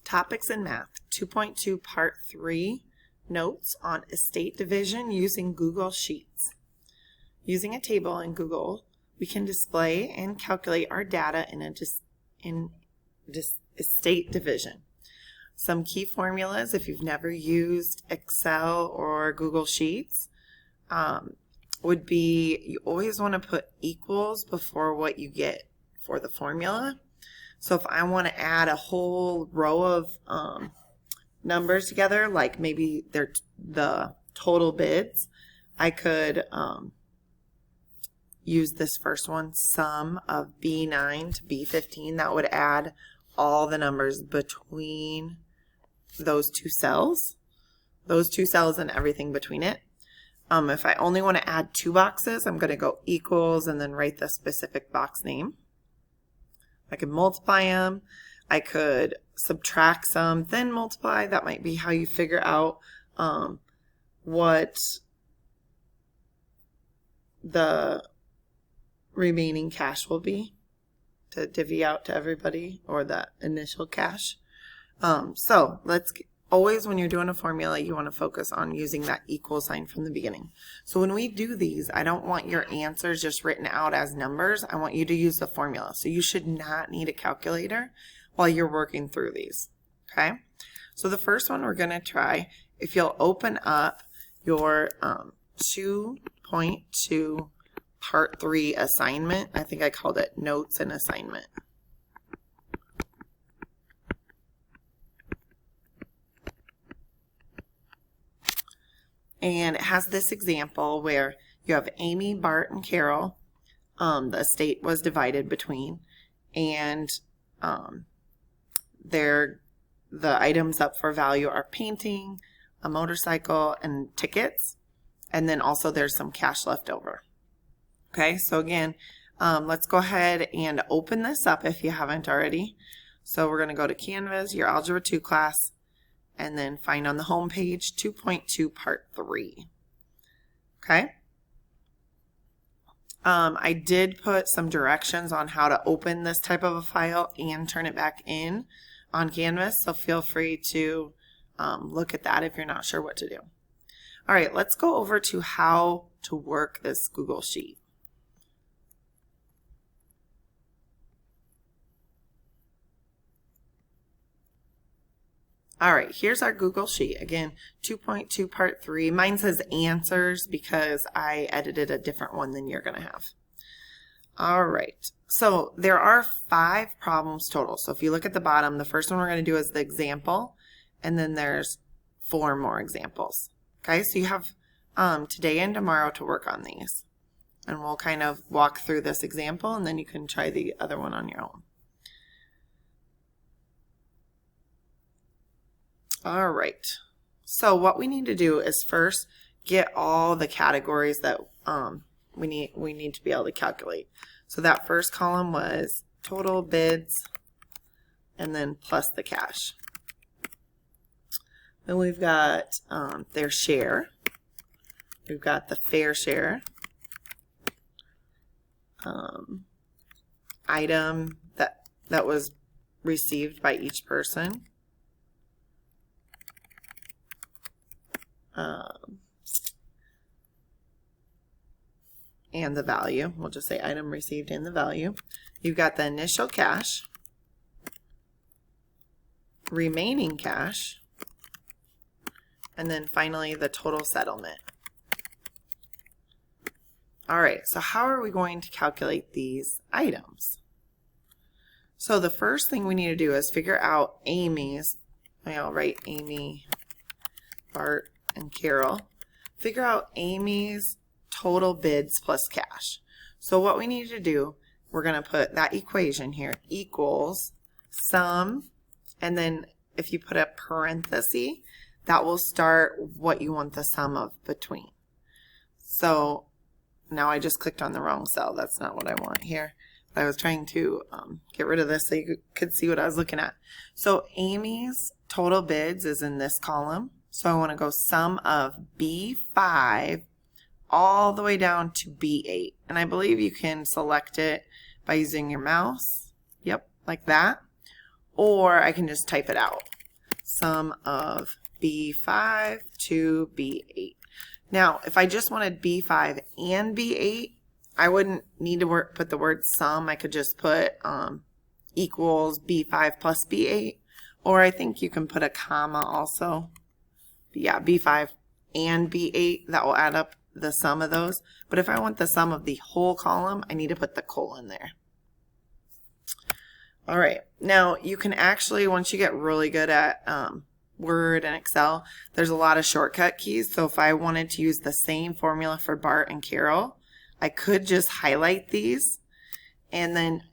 Topics in Math 2.2 Part 3 Notes on Estate Division using Google Sheets. Using a table in Google, we can display and calculate our data in estate division. Some key formulas, if you've never used Excel or Google Sheets, would be you always want to put equals before what you get for the formula. So if I want to add a whole row of numbers together, like maybe they're the total bids, I could use this first one, sum of B9 to B15. That would add all the numbers between those two cells and everything between it. If I only want to add two boxes, I'm going to go equals and then write the specific box name. I could multiply them. I could subtract some, then multiply. That might be how you figure out what the remaining cash will be to divvy out to everybody, or that initial cash. So always when you're doing a formula, you want to focus on using that equal sign from the beginning. So when we do these, I don't want your answers just written out as numbers. I want you to use the formula. So you should not need a calculator while you're working through these. Okay? So the first one we're going to try, if you'll open up your 2.2 Part 3 assignment. I think I called it Notes and Assignment. And it has this example where you have Amy, Bart, and Carol. The estate was divided between, and the items up for value are painting, a motorcycle, and tickets. And then also there's some cash left over. Okay, so again, let's go ahead and open this up if you haven't already. So we're going to go to Canvas, your Algebra 2 class, and then find on the home page 2.2 Part 3. Okay. I did put some directions on how to open this type of a file and turn it back in on Canvas, so feel free to look at that if you're not sure what to do. All right, let's go over to how to work this Google Sheet. All right, here's our Google Sheet. Again, 2.2 Part 3. Mine says answers because I edited a different one than you're going to have. All right, so there are 5 problems total. So if you look at the bottom, the first one we're going to do is the example, and then there's 4 more examples. Okay, so you have today and tomorrow to work on these. And we'll kind of walk through this example, and then you can try the other one on your own. All right, so what we need to do is first get all the categories that we need to be able to calculate. So that first column was total bids and then plus the cash. Then we've got their share. We've got the fair share. Item that was received by each person. And the value. We'll just say item received and the value. You've got the initial cash, remaining cash, and then finally the total settlement. All right, so how are we going to calculate these items? So the first thing we need to do is figure out Amy's. I'll write Amy, Bart, and Carol. Figure out Amy's total bids plus cash. So what we need to do, we're going to put that equation here, equals sum, and then if you put a parenthesis, that will start what you want the sum of between. So now I just clicked on the wrong cell. That's not what I want here. I was trying to get rid of this so you could see what I was looking at. So Amy's total bids is in this column. So I want to go sum of B5 all the way down to B8. And I believe you can select it by using your mouse. Yep, like that. Or I can just type it out. sum of B5 to B8. Now, if I just wanted B5 and B8, I wouldn't need to put the word sum. I could just put equals B5 plus B8, or I think you can put a comma also. But yeah, B5 and B8, that will add up the sum of those. But if I want the sum of the whole column, I need to put the colon there. All right, now you can actually, once you get really good at Word and Excel, there's a lot of shortcut keys. So if I wanted to use the same formula for Bart and Carol, I could just highlight these, and then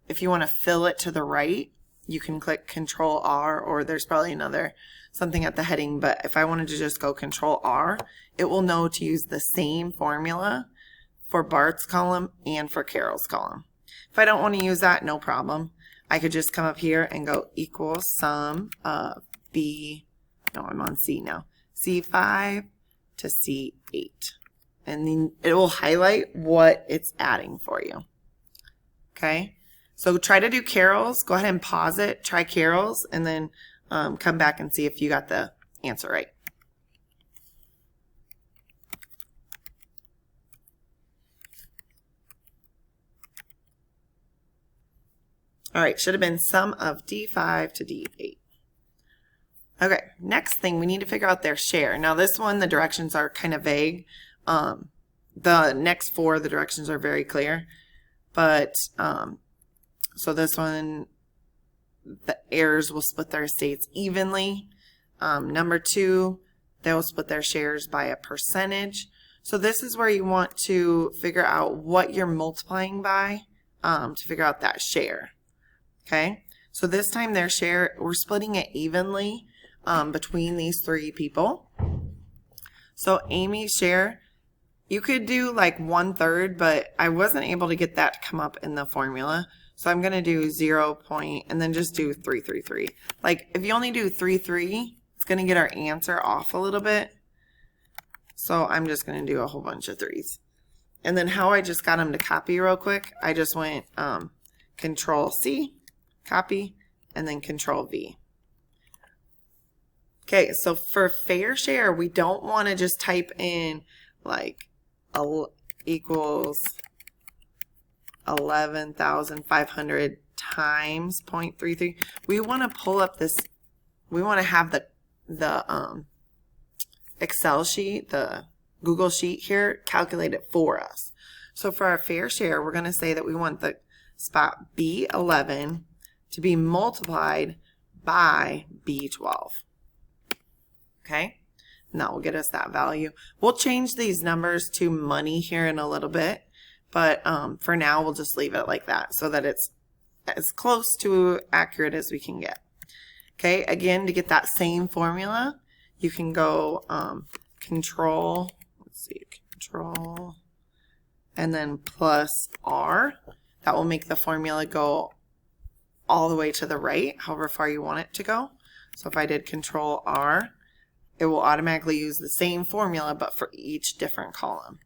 if you want to fill it to the right, you can click Control R, or there's probably another something at the heading, but if I wanted to just go Control R, it will know to use the same formula for Bart's column and for Carol's column. If I don't want to use that, no problem. I could just come up here and go equals sum of I'm on C now, C5 to C8. And then it will highlight what it's adding for you. Okay, so try to do Carol's. Go ahead and pause it, try Carol's, and then come back and see if you got the answer right. All right, should have been sum of D5 to D8. Okay, next thing, we need to figure out their share. Now this one, the directions are kind of vague. The next four, the directions are very clear. But, so this one, the heirs will split their estates evenly. Number two, they will split their shares by a percentage. So this is where you want to figure out what you're multiplying by to figure out that share. Okay, so this time their share, we're splitting it evenly between these three people. So Amy's share, you could do like 1/3, but I wasn't able to get that to come up in the formula. So I'm going to do 0. And then just do 333. Like if you only do 3-3, it's going to get our answer off a little bit. So I'm just going to do a whole bunch of 3s. And then how I just got them to copy real quick, I just went Control C, copy, and then Control V. Okay, so for fair share, we don't want to just type in like equals 11,500 times 0.33. We want to pull up this, we want to have the Excel sheet, the Google sheet here, calculate it for us. So for our fair share, we're going to say that we want the spot B11 to be multiplied by B12. Okay, and that will get us that value. We'll change these numbers to money here in a little bit, but for now we'll just leave it like that so that it's as close to accurate as we can get. Okay, again, to get that same formula, you can go Control, Control, and then plus R. That will make the formula go all the way to the right, however far you want it to go. So if I did Control R, it will automatically use the same formula, but for each different column.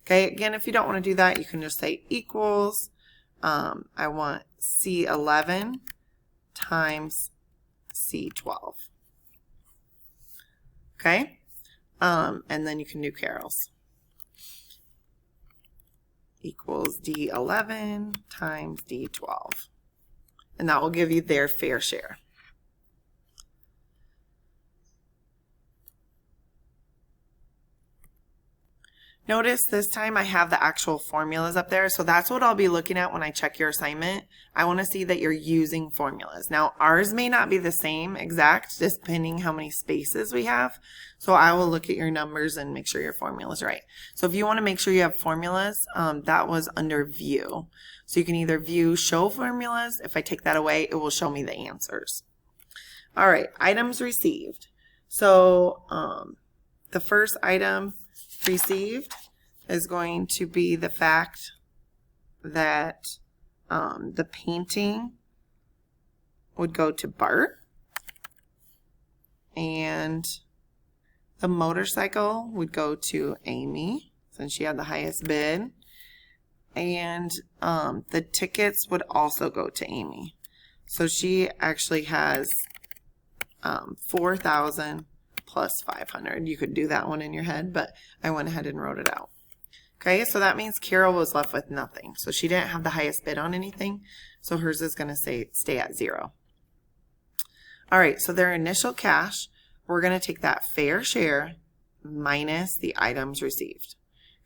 Okay, again, if you don't want to do that, you can just say equals, I want C11 times C12. Okay, and then you can do Carol's. Equals D11 times D12. And that will give you their fair share. Notice this time I have the actual formulas up there, so that's what I'll be looking at when I check your assignment. I want to see that you're using formulas. Now ours may not be the same exact, depending how many spaces we have, so I will look at your numbers and make sure your formula is right. So if you want to make sure you have formulas, that was under View. So you can either view Show Formulas. If I take that away, it will show me the answers. All right, items received. So the first item received is going to be the fact that the painting would go to Bart, and the motorcycle would go to Amy since she had the highest bid, and the tickets would also go to Amy. So she actually has 4,000 plus 500. You could do that one in your head, but I went ahead and wrote it out. Okay, so that means Carol was left with nothing. So she didn't have the highest bid on anything, so hers is going to stay at 0. All right, so their initial cash, we're going to take that fair share minus the items received.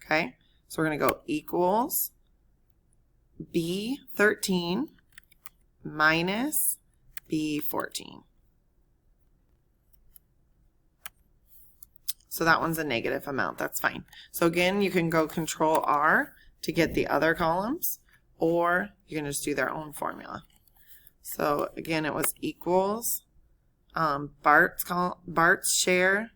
Okay, so we're going to go equals B13 minus B14. So that one's a negative amount. That's fine. So again, you can go Control R to get the other columns, or you can just do their own formula. So again, it was equals Bart's share,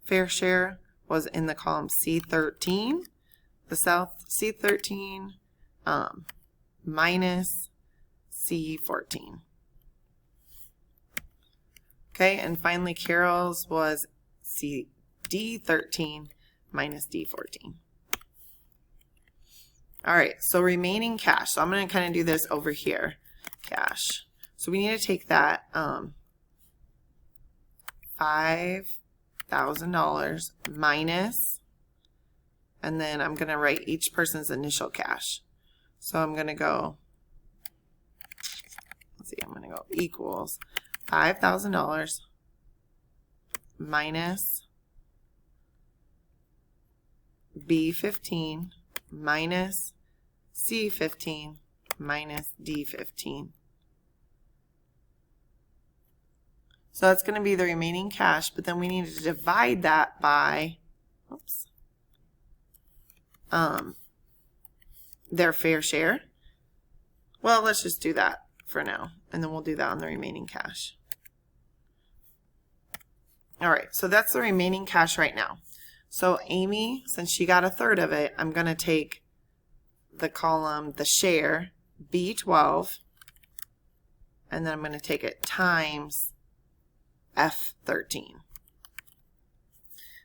fair share, was in the column C13, the cell C13 minus C14. Okay, and finally Carol's was D13 minus D14. All right, so remaining cash. So I'm going to kind of do this over here, cash. So we need to take that $5,000 minus, and then I'm going to write each person's initial cash. So I'm going to go, let's see, I'm going to go equals $5,000 minus B15 minus C15 minus D15. So that's going to be the remaining cash, but then we need to divide that by, oops, their fair share. Well, let's just do that for now, and then we'll do that on the remaining cash. All right, so that's the remaining cash right now. So Amy, since she got 1/3 of it, I'm going to take the column, the share, B12, and then I'm going to take it times F13.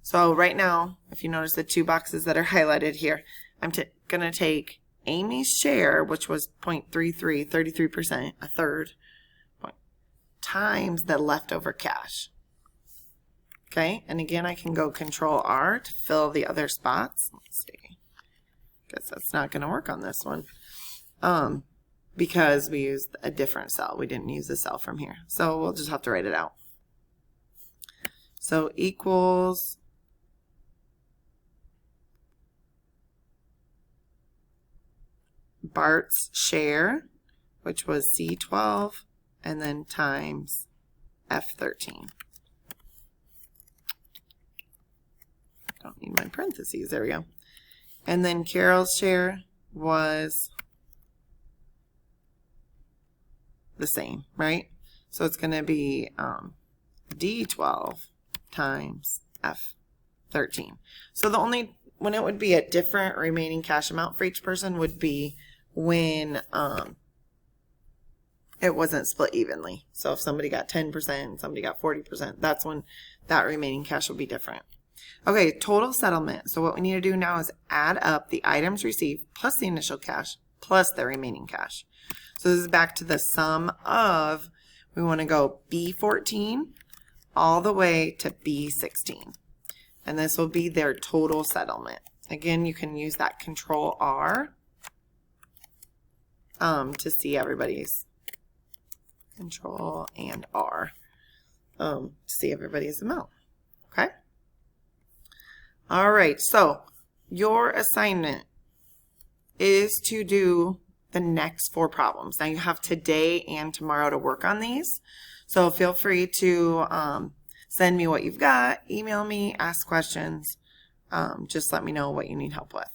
So right now, if you notice the 2 boxes that are highlighted here, I'm going to take Amy's share, which was 0.33, 33%, 1/3, times the leftover cash. Okay, and again, I can go Control R to fill the other spots. Let's see. Guess that's not going to work on this one because we used a different cell. We didn't use the cell from here. So we'll just have to write it out. So equals Bart's share, which was C12, and then times F13. Don't need my parentheses. There we go. And then Carol's share was the same, right? So it's going to be D12 times F13. So the only, when it would be a different remaining cash amount for each person would be when it wasn't split evenly. So if somebody got 10%, somebody got 40%, that's when that remaining cash will be different. Okay, total settlement. So what we need to do now is add up the items received plus the initial cash plus the remaining cash. So this is back to the sum of, we want to go B14 all the way to B16. And this will be their total settlement. Again, you can use that Control R to see everybody's, Control and R to see everybody's amount. Okay? All right, so your assignment is to do the next 4 problems. Now you have today and tomorrow to work on these. So feel free to send me what you've got, email me, ask questions. Just let me know what you need help with.